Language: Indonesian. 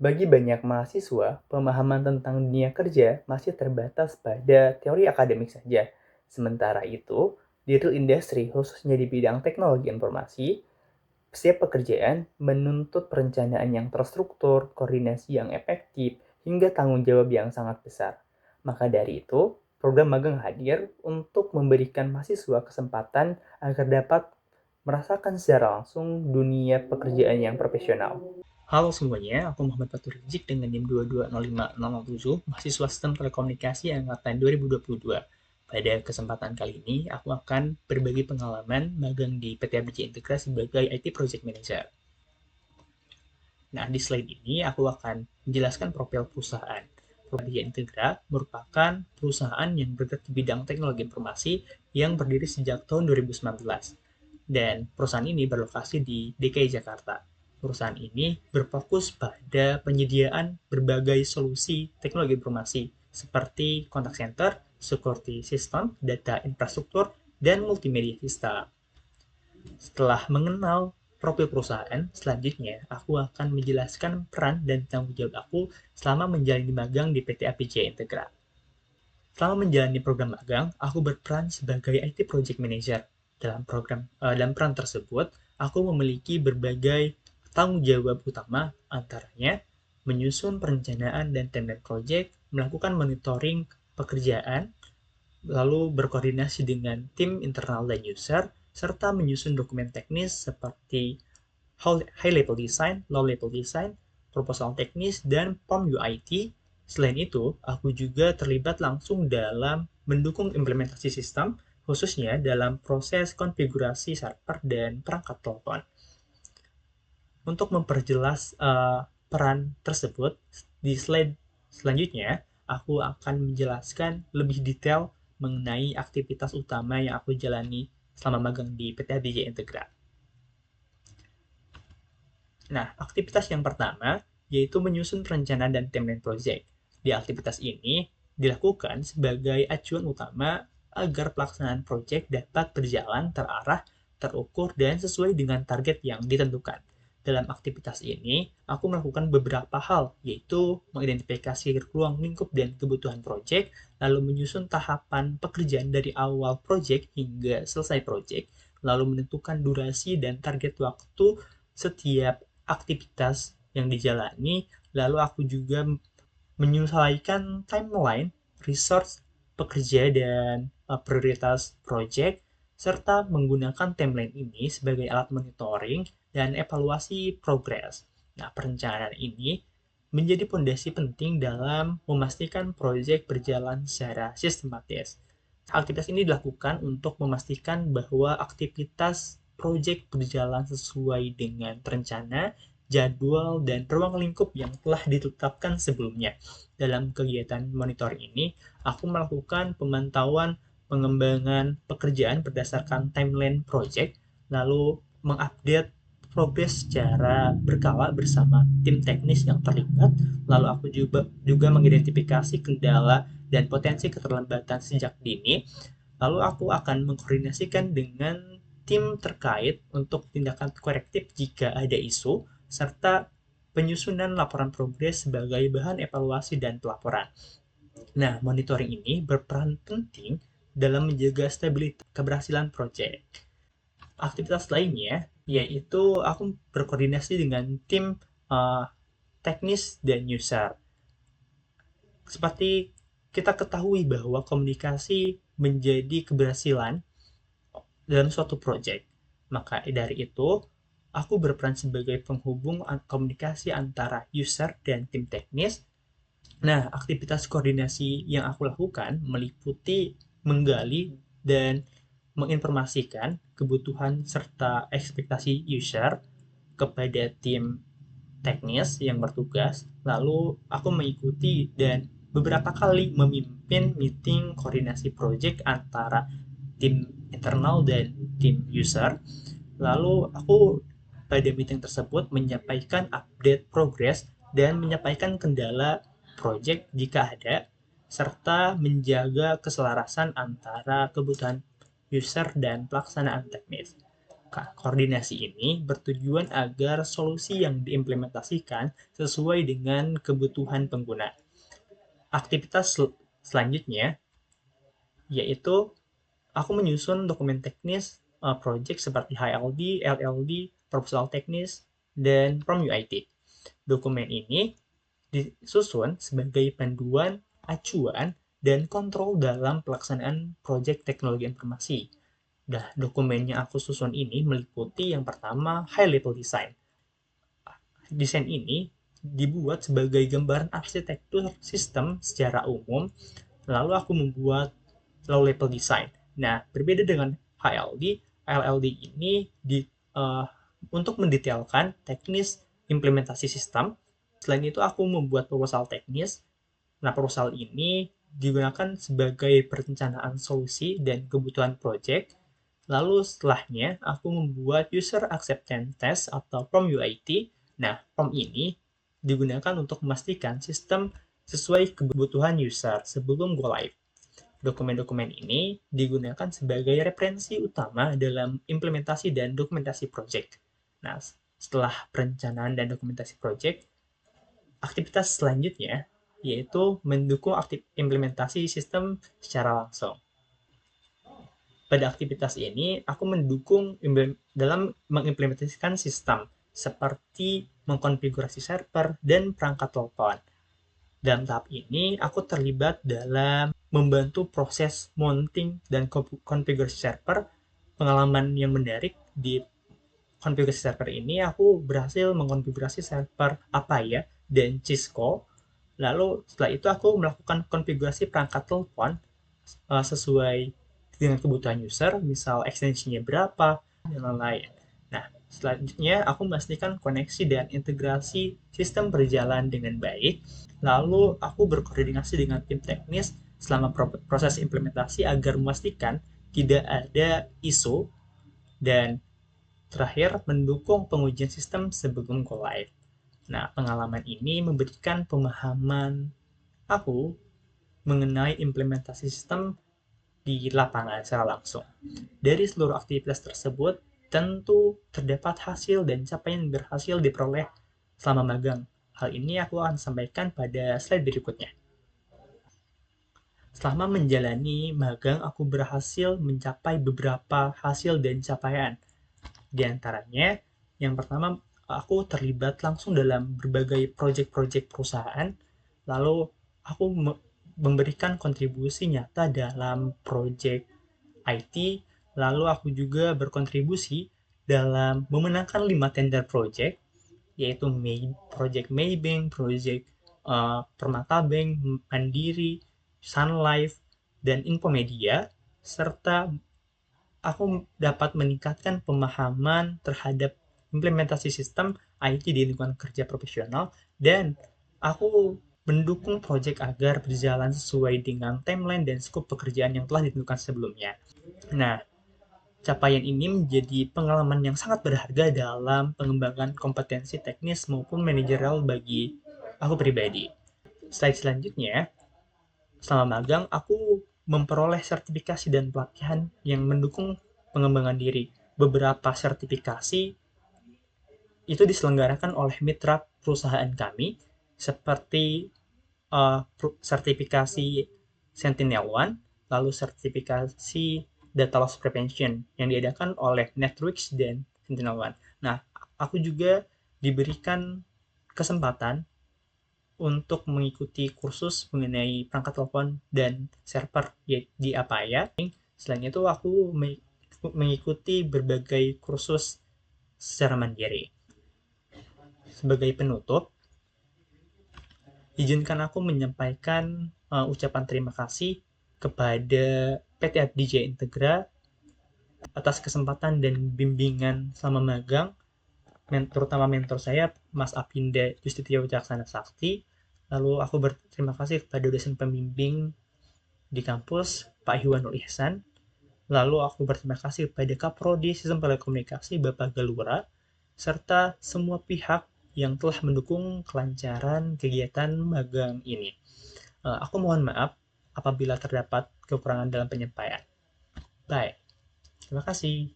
Bagi banyak mahasiswa, pemahaman tentang dunia kerja masih terbatas pada teori akademik saja. Sementara itu, di real industry, khususnya di bidang teknologi informasi, setiap pekerjaan menuntut perencanaan yang terstruktur, koordinasi yang efektif, hingga tanggung jawab yang sangat besar. Maka dari itu, program magang hadir untuk memberikan mahasiswa kesempatan agar dapat merasakan secara langsung dunia pekerjaan yang profesional. Halo semuanya, aku Muhammad Fatur Rizik dengan NIM 2205007, mahasiswa Sistem Telekomunikasi angkatan 2022. Pada kesempatan kali ini, aku akan berbagi pengalaman magang di PT ABJ Integra sebagai IT Project Manager. Nah, di slide ini aku akan menjelaskan profil perusahaan. ABJ Integra merupakan perusahaan yang bergerak di bidang teknologi informasi yang berdiri sejak tahun 2019. Dan perusahaan ini berlokasi di DKI Jakarta. Perusahaan ini berfokus pada penyediaan berbagai solusi teknologi informasi seperti contact center, security system, data infrastruktur, dan multimedia system. Setelah mengenal profil perusahaan, selanjutnya aku akan menjelaskan peran dan tanggung jawab aku selama menjalani magang di PT APJ Integra. Selama menjalani program magang, aku berperan sebagai IT Project Manager. Dalam peran tersebut, aku memiliki berbagai tanggung jawab utama, antaranya menyusun perencanaan dan timeline project, melakukan monitoring pekerjaan, lalu berkoordinasi dengan tim internal dan user, serta menyusun dokumen teknis seperti high level design, low level design, proposal teknis, dan form UIT. Selain itu, aku juga terlibat langsung dalam mendukung implementasi sistem, khususnya dalam proses konfigurasi server dan perangkat telepon. Untuk memperjelas peran tersebut, di slide selanjutnya, aku akan menjelaskan lebih detail mengenai aktivitas utama yang aku jalani selama magang di PT ABJ Integra. Nah, aktivitas yang pertama yaitu menyusun perencanaan dan timeline project. Di aktivitas ini dilakukan sebagai acuan utama agar pelaksanaan project dapat berjalan terarah, terukur, dan sesuai dengan target yang ditentukan. Dalam aktivitas ini, aku melakukan beberapa hal, yaitu mengidentifikasi ruang lingkup dan kebutuhan project, lalu menyusun tahapan pekerjaan dari awal project hingga selesai project, lalu menentukan durasi dan target waktu setiap aktivitas yang dijalani, lalu aku juga menyesuaikan timeline, resource pekerja dan prioritas project, serta menggunakan timeline ini sebagai alat monitoring dan evaluasi progres. Nah, perencanaan ini menjadi fondasi penting dalam memastikan proyek berjalan secara sistematis. Aktivitas ini dilakukan untuk memastikan bahwa aktivitas proyek berjalan sesuai dengan rencana, jadwal, dan ruang lingkup yang telah ditetapkan sebelumnya. Dalam kegiatan monitoring ini, aku melakukan pemantauan pengembangan pekerjaan berdasarkan timeline project, lalu mengupdate progres secara berkala bersama tim teknis yang terlibat, lalu aku juga mengidentifikasi kendala dan potensi keterlambatan sejak dini, lalu aku akan mengkoordinasikan dengan tim terkait untuk tindakan korektif jika ada isu, serta penyusunan laporan progres sebagai bahan evaluasi dan pelaporan. Nah, monitoring ini berperan penting dalam menjaga stabilitas keberhasilan proyek. Aktivitas lainnya yaitu aku berkoordinasi dengan tim teknis dan user. Seperti kita ketahui bahwa komunikasi menjadi keberhasilan dalam suatu proyek. Maka dari itu, aku berperan sebagai penghubung komunikasi antara user dan tim teknis. Nah, aktivitas koordinasi yang aku lakukan meliputi menggali dan menginformasikan kebutuhan serta ekspektasi user kepada tim teknis yang bertugas, lalu aku mengikuti dan beberapa kali memimpin meeting koordinasi project antara tim internal dan tim user. Lalu aku pada meeting tersebut menyampaikan update progress dan menyampaikan kendala project jika ada, serta menjaga keselarasan antara kebutuhan user dan pelaksanaan teknis. Koordinasi ini bertujuan agar solusi yang diimplementasikan sesuai dengan kebutuhan pengguna. Aktivitas selanjutnya yaitu aku menyusun dokumen teknis project seperti HLD, LLD, proposal teknis, dan Prom UIT. Dokumen ini disusun sebagai panduan, acuan, dan kontrol dalam pelaksanaan proyek teknologi informasi. Nah, dokumen yang aku susun ini meliputi yang pertama high level design. Desain ini dibuat sebagai gambaran arsitektur sistem secara umum, lalu aku membuat low level design. Nah, berbeda dengan HLD, LLD ini untuk mendetailkan teknis implementasi sistem. Selain itu, aku membuat proposal teknis. Nah, proposal ini digunakan sebagai perencanaan solusi dan kebutuhan project. Lalu setelahnya, aku membuat user acceptance test atau Prom UIT. Nah, Prom ini digunakan untuk memastikan sistem sesuai kebutuhan user sebelum go live. Dokumen-dokumen ini digunakan sebagai referensi utama dalam implementasi dan dokumentasi project. Nah, setelah perencanaan dan dokumentasi project, aktivitas selanjutnya yaitu mendukung implementasi sistem secara langsung. Pada aktivitas ini, aku mendukung dalam mengimplementasikan sistem seperti mengkonfigurasi server dan perangkat telepon. Dalam tahap ini, aku terlibat dalam membantu proses mounting dan konfigurasi server. Pengalaman yang menarik di konfigurasi server ini, aku berhasil mengkonfigurasi server Avaya dan Cisco. Lalu setelah itu aku melakukan konfigurasi perangkat telepon sesuai dengan kebutuhan user, misal extension-nya berapa, dan lain-lain. Nah, selanjutnya aku memastikan koneksi dan integrasi sistem berjalan dengan baik. Lalu aku berkoordinasi dengan tim teknis selama proses implementasi agar memastikan tidak ada isu, dan terakhir mendukung pengujian sistem sebelum go live. Nah, pengalaman ini memberikan pemahaman aku mengenai implementasi sistem di lapangan secara langsung. Dari seluruh aktivitas tersebut, tentu terdapat hasil dan capaian yang berhasil diperoleh selama magang. Hal ini aku akan sampaikan pada slide berikutnya. Selama menjalani magang, aku berhasil mencapai beberapa hasil dan capaian. Di antaranya, yang pertama, aku terlibat langsung dalam berbagai proyek-proyek perusahaan, lalu aku memberikan kontribusi nyata dalam proyek IT, lalu aku juga berkontribusi dalam memenangkan 5 tender project, yaitu Project Maybank, Project Permata Bank, Mandiri, Sun Life, dan Infomedia, serta aku dapat meningkatkan pemahaman terhadap implementasi sistem IT di lingkungan kerja profesional, dan aku mendukung proyek agar berjalan sesuai dengan timeline dan skop pekerjaan yang telah ditentukan sebelumnya. Nah, capaian ini menjadi pengalaman yang sangat berharga dalam pengembangan kompetensi teknis maupun manajerial bagi aku pribadi. Slide selanjutnya, selama magang, aku memperoleh sertifikasi dan pelatihan yang mendukung pengembangan diri. Beberapa sertifikasi itu diselenggarakan oleh mitra perusahaan kami, seperti sertifikasi Sentinel-1, lalu sertifikasi Data Loss Prevention yang diadakan oleh Networks dan Sentinel-1. Nah, aku juga diberikan kesempatan untuk mengikuti kursus mengenai perangkat telepon dan server di Avaya. Selain itu, aku mengikuti berbagai kursus secara mandiri. Sebagai penutup, izinkan aku menyampaikan ucapan terima kasih kepada PT FDJ Integra atas kesempatan dan bimbingan selama magang, terutama mentor saya, Mas Apinda Justitio Wicaksana Sakti. Lalu aku berterima kasih kepada dosen pembimbing di kampus, Pak Iwanul Ihsan. Lalu aku berterima kasih kepada Kaprodi Sistem Telekomunikasi, Bapak Galura, serta semua pihak yang telah mendukung kelancaran kegiatan magang ini. Aku mohon maaf apabila terdapat kekurangan dalam penyampaian. Baik, terima kasih.